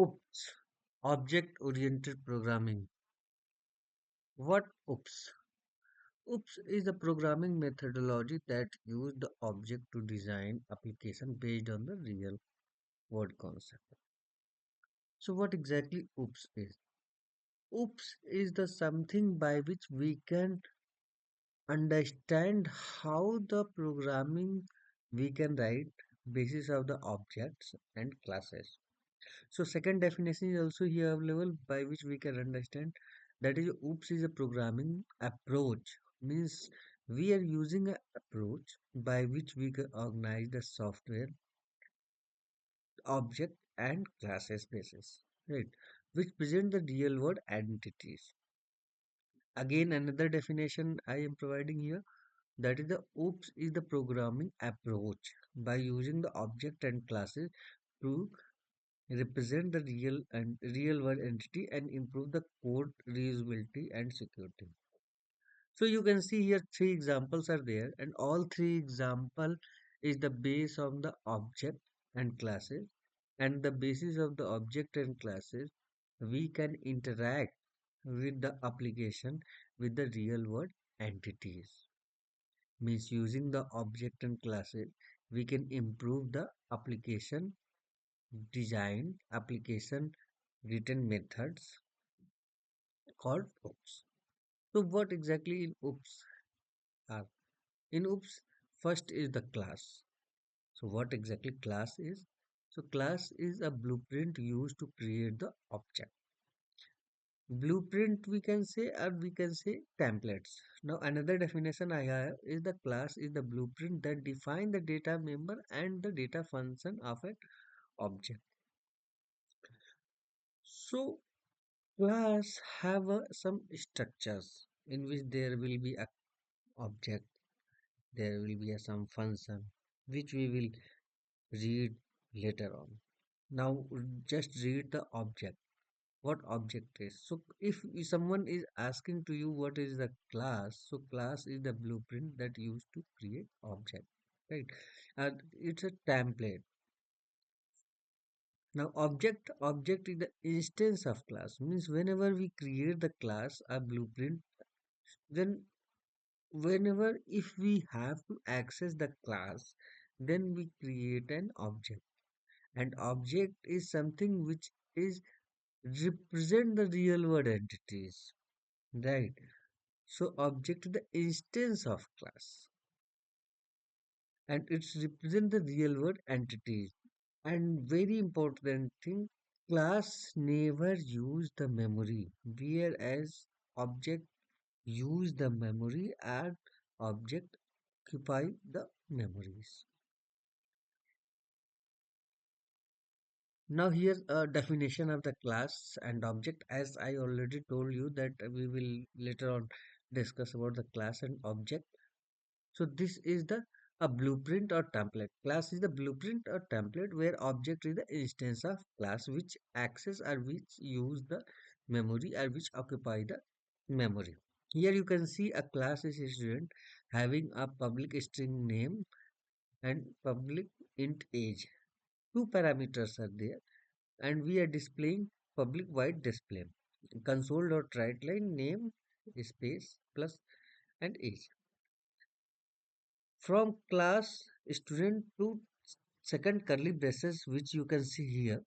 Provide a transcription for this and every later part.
OOPS, Object Oriented Programming. What OOPS? OOPS is a programming methodology that uses the object to design application based on the real world concept. So what exactly OOPS is? OOPS is the something by which we can understand how the programming we can write basis of the objects and classes. So second definition is also here available by which we can understand that is OOPS is a programming approach, means we are using an approach by which we can organize the software object and classes basis, right, which present the real world identities. Again another definition I am providing here, that is the OOPS is the programming approach by using the object and classes to represent the real world entity and improve the code reusability and security. So you can see here three examples are there, and all three example is the base of the object and classes, and the basis of the object and classes we can interact with the application with the real world entities. Means using the object and classes we can improve the application design, application written methods called OOPS. So what exactly in OOPS are? In OOPS, first is the class. So what exactly class is? So class is a blueprint used to create the object. Blueprint we can say, or we can say templates. Now another definition I have is the class is the blueprint that define the data member and the data function of an object. So class have some structures in which there will be a object, there will be some function which we will read later on. Now just read the object. What object is? So if someone is asking to you what is the class, so class is the blueprint that used to create object, right? And it's a template. Now object is the instance of class, means whenever we create the class a blueprint, then whenever if we have to access the class, then we create an object, and object is something which is represent the real world entities, right? So object is the instance of class, and it's represent the real world entities. And very important thing, class never use the memory, whereas object use the memory and object occupy the memories. Now here's a definition of the class and object. As I already told you that we will later on discuss about the class and object. So this is the a blueprint or template. Class is the blueprint or template where object is the instance of class which access or which use the memory or which occupy the memory. Here you can see a class is a student having a public string name and public int age. Two parameters are there, and we are displaying public void display. Console.writeLine name space plus and age. From class student to second curly braces, which you can see here,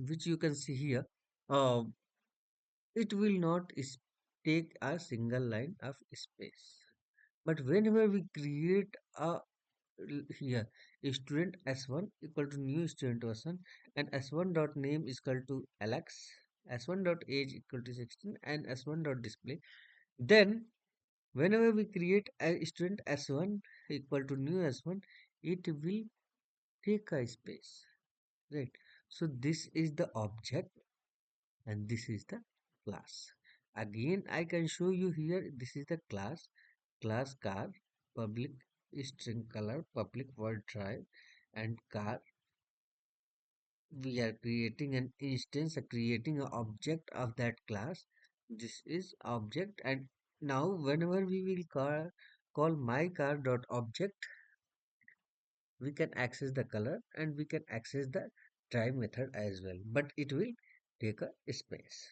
which you can see here, uh, it will not take a single line of space. But whenever we create a here student s1 equal to new student s1 and s1 dot name is equal to alex, s1 dot age equal to 16 and s1 dot display, then whenever we create a student s1 equal to new s1, it will take a space, right? So this is the object and this is the class. Again I can show you here, this is the class car, public string color, public word drive, and car. We are creating an instance, creating an object of that class. This is object, and now whenever we will call my car dot object, we can access the color and we can access the try method as well, but it will take a space.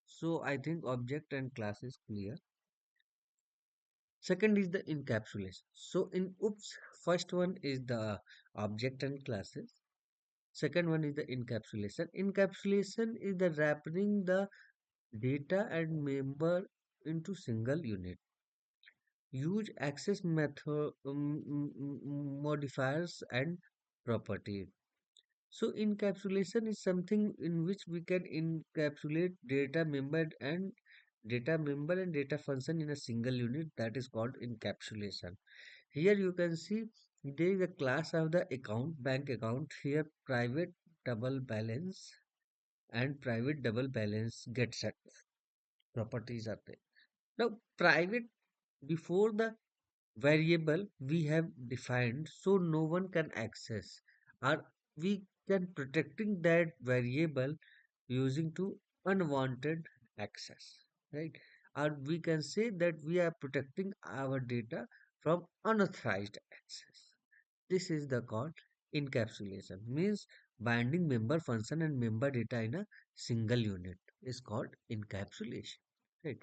So I think object and class is clear. Second is the encapsulation. So in OOPS, first one is the object and classes. Second one is the encapsulation. Encapsulation is the wrapping the data and member into single unit. Use access method modifiers and properties. So encapsulation is something in which we can encapsulate data member and data function in a single unit, that is called encapsulation. Here you can see there is a class of the account, bank account. Here private double balance and private double balance get set properties are there. Now private, before the variable we have defined, so no one can access, or we can protecting that variable using to unwanted access, right? Or we can say that we are protecting our data from unauthorized access. This is the called encapsulation, means binding member function and member data in a single unit is called encapsulation, right?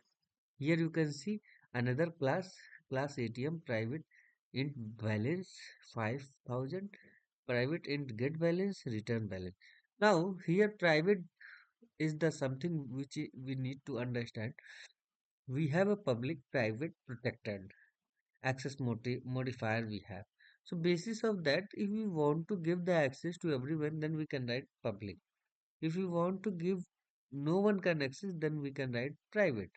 Here you can see another class ATM private int balance 5,000, private int get balance, return balance. Now here private is the something which we need to understand. We have a public, private, protected access modifier we have. So basis of that, if we want to give the access to everyone, then we can write public. If we want to give no one can access, then we can write private.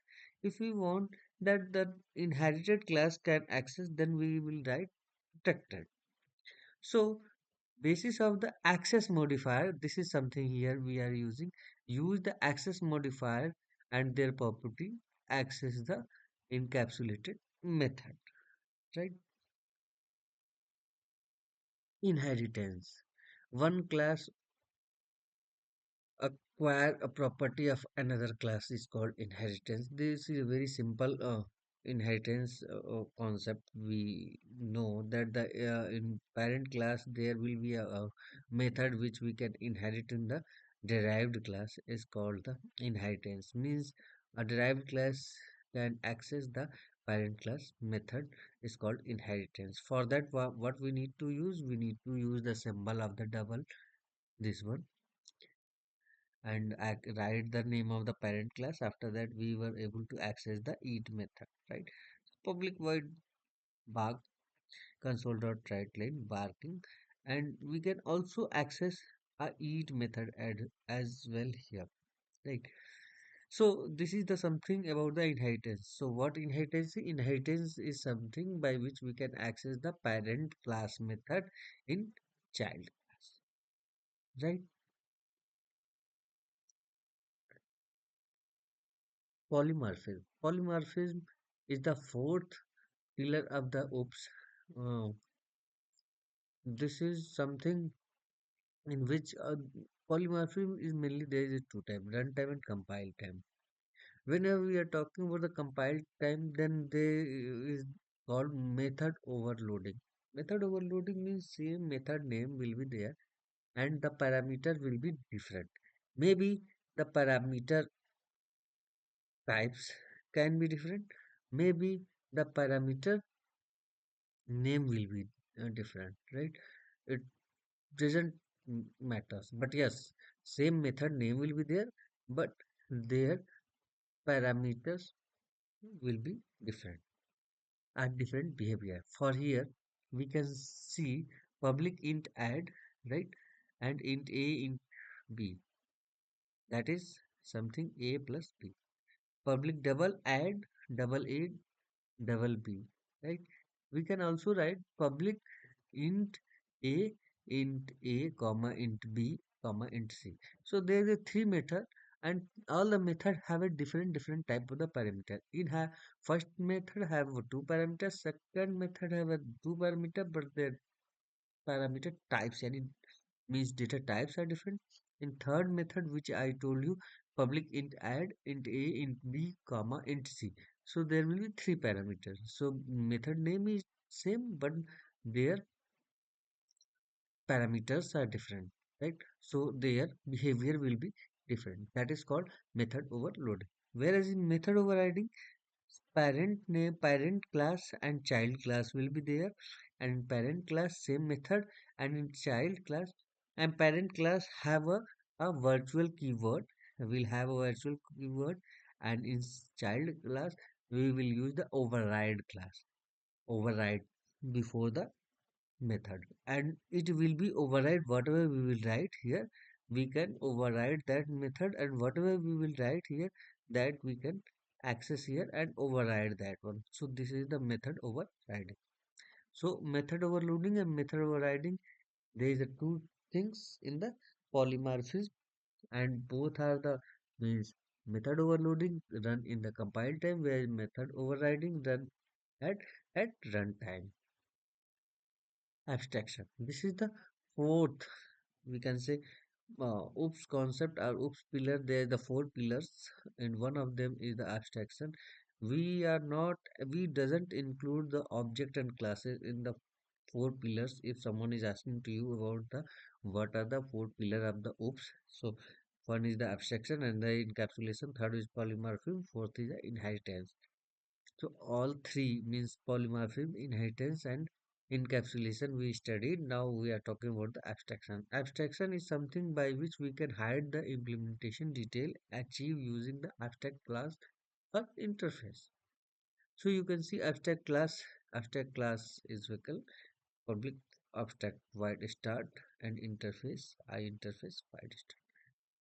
If we want that the inherited class can access, then we will write protected. So basis of the access modifier, this is something here we are using. Use the access modifier and their property access the encapsulated method, right? Inheritance. One class acquire a property of another class is called inheritance. This is a very simple inheritance concept. We know that the in parent class there will be a method which we can inherit in the derived class is called the inheritance. Means a derived class can access the parent class method is called inheritance. For that, what we need to use? We need to use the symbol of the double, this one, and write the name of the parent class. After that, we were able to access the eat method, right? Public void bark console dot write line barking, and we can also access a eat method as well here, right? So this is the something about the inheritance. So what inheritance? Inheritance is something by which we can access the parent class method in child class, right? Polymorphism is the fourth pillar of the OOPS. Uh, this is something in which polymorphism is mainly there is two time, runtime and compile time. Whenever we are talking about the compile time, then there is called method overloading. Method overloading means same method name will be there and the parameter will be different. Maybe the parameter types can be different. Maybe the parameter name will be different, right? It doesn't matters, but yes, same method name will be there, but their parameters will be different and different behavior. For here we can see public int add, right, and int a, int b, that is something a plus b. Public double add, double a, double b, right? We can also write public int a, int a, comma int b, comma int c. So there is a three method, and all the method have a different type of the parameter. In first method have two parameters, second method have a two parameter, but their parameter types, yani means data types are different. In third method, which I told you, public int add, int a, int b, comma int c. So there will be three parameters. So method name is same, but their parameters are different, right? So their behavior will be different. That is called method overloading. Whereas in method overriding, parent name, parent class and child class will be there, and in parent class same method, and in child class and parent class have a virtual keyword. Will have a virtual keyword, and in child class we will use the override class. Override before the method, and it will be override whatever we will write here. We can override that method, and whatever we will write here, that we can access here and override that one. So this is the method overriding. So method overloading and method overriding, there is a two things in the polymorphism, and both are the means method overloading run in the compile time, where method overriding run at runtime. Abstraction, this is the fourth, we can say, oops concept or oops pillar. There are the four pillars, and one of them is the abstraction. We are not, we doesn't include the object and classes in the four pillars. If someone is asking to you about the what are the four pillar of the oops, so one is the abstraction and the encapsulation, third is polymorphism, fourth is the inheritance. So all three means polymorphism, inheritance, and encapsulation we studied. Now we are talking about the abstraction. Abstraction is something by which we can hide the implementation detail achieved using the abstract class or interface. So you can see abstract class. Abstract class is vehicle, public abstract void start, and interface I interface void start.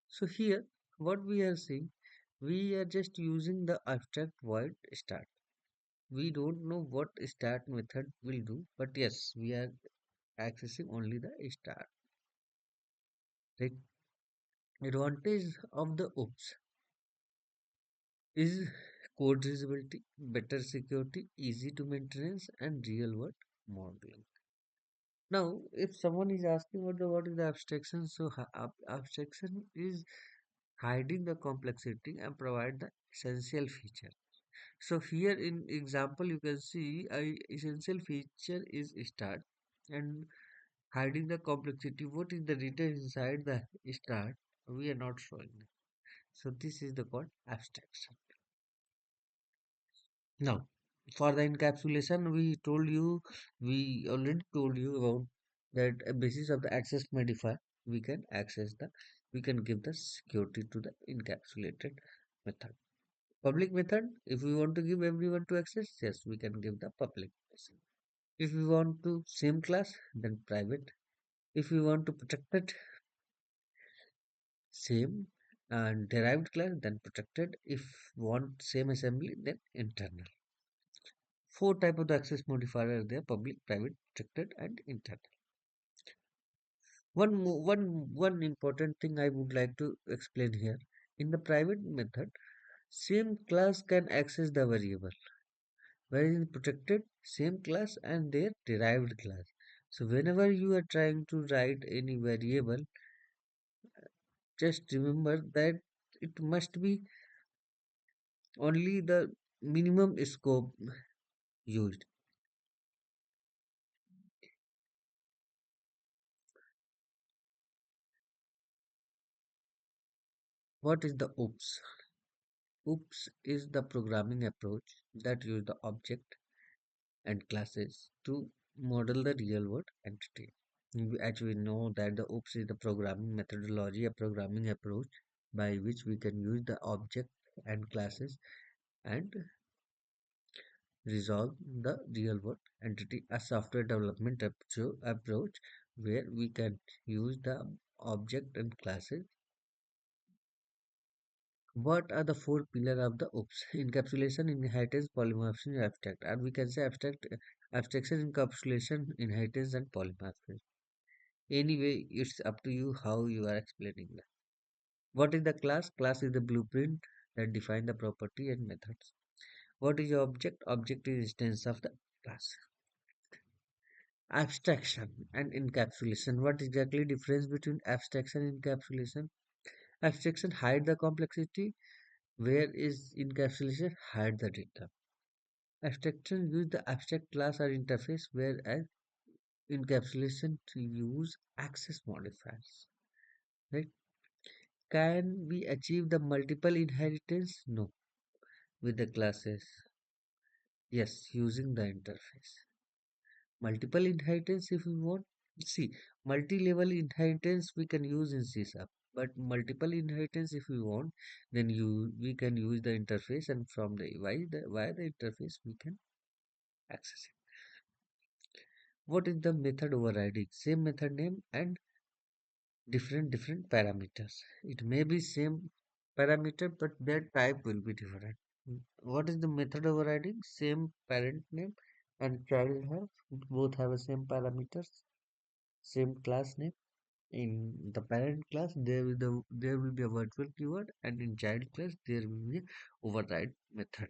So here what we are seeing, we are just using the abstract void start. We don't know what start method will do, but yes, we are accessing only the start. Right? Advantage of the OOPS is code reusability, better security, easy to maintenance, and real world modeling. Now, if someone is asking what is the abstraction, so abstraction is hiding the complexity and provide the essential feature. So here in example you can see a essential feature is start, and hiding the complexity. What is the written inside the start? We are not showing. So this is the called abstraction. Now, for the encapsulation, we already told you about that a basis of the access modifier, we can access the, we can give the security to the encapsulated method. Public method, if we want to give everyone to access, yes, we can give the public method. If we want to same class, then private. If we want to protect it, same, and derived class, then protected. If want same assembly, then internal. Four type of the access modifier are there: public, private, protected, and internal. One important thing I would like to explain here. In the private method, same class can access the variable, whereas in protected, same class and their derived class. So whenever you are trying to write any variable, just remember that it must be only the minimum scope used. What is the OOPS? OOPS is the programming approach that use the object and classes to model the real world entity. As we know that the OOPS is the programming methodology, a programming approach by which we can use the object and classes and resolve the real world entity. A software development approach where we can use the object and classes. What are the four pillars of the OOPS? Encapsulation, inheritance, polymorphism, abstract. And we can say abstraction, encapsulation, inheritance, and polymorphism. Anyway, it's up to you how you are explaining that. What is the class? Class is the blueprint that define the property and methods. What is your object? Object is instance of the class. Abstraction and encapsulation. What exactly difference between abstraction and encapsulation? Abstraction hide the complexity, whereas encapsulation hide the data. Abstraction use the abstract class or interface, whereas encapsulation to use access modifiers, right? Can we achieve the multiple inheritance? No. With the classes, yes, using the interface. Multiple inheritance if we want. See, multi-level inheritance we can use in C sharp, but multiple inheritance if we want, then we can use the interface, and from the via the interface we can access it. What is the method overriding? Same method name and different parameters. It may be same parameter, but their type will be different. What is the method overriding? Same parent name and child have both have the same parameters, same class name. In the parent class, there will be a virtual keyword, and in child class there will be override method.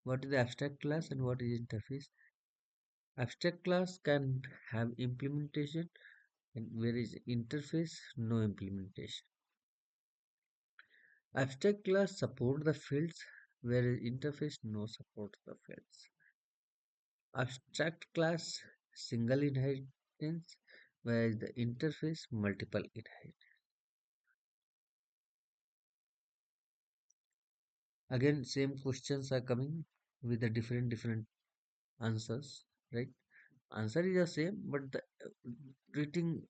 What is the abstract class and what is interface? Abstract class can have implementation, and whereas interface no implementation. Abstract class support the fields, whereas interface no support the fields. Abstract class single inheritance, whereas the interface multiple inheritance. Again, same questions are coming with the different answers, right? Answer is the same, but the writing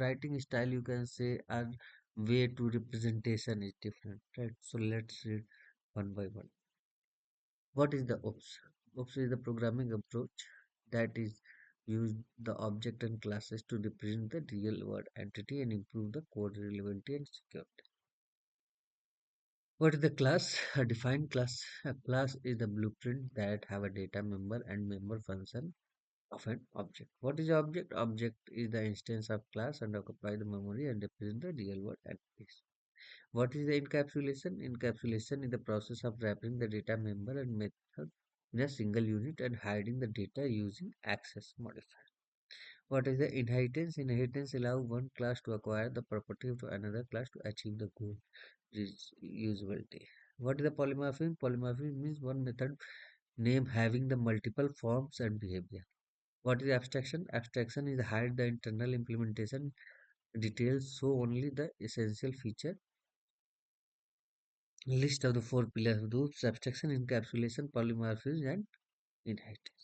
writing style, you can say, our way to representation is different, right? So let's read one by one. What is the OPS? OPS is the programming approach that is use the object and classes to represent the real world entity and improve the code reliability and security. What is the class? A defined class. A class is the blueprint that have a data member and member function of an object. What is the object? Object is the instance of class and occupy the memory and represent the real world entities. What is the encapsulation? Encapsulation is the process of wrapping the data member and method in a single unit and hiding the data using access modifier. What is the inheritance? Inheritance allows one class to acquire the property of another class to achieve the goal, usability. What is the polymorphism? Polymorphism means one method name having the multiple forms and behavior. What is abstraction? Abstraction is hide the internal implementation details, so only the essential feature. List of the four pillars of those: abstraction, encapsulation, polymorphism, and inheritance.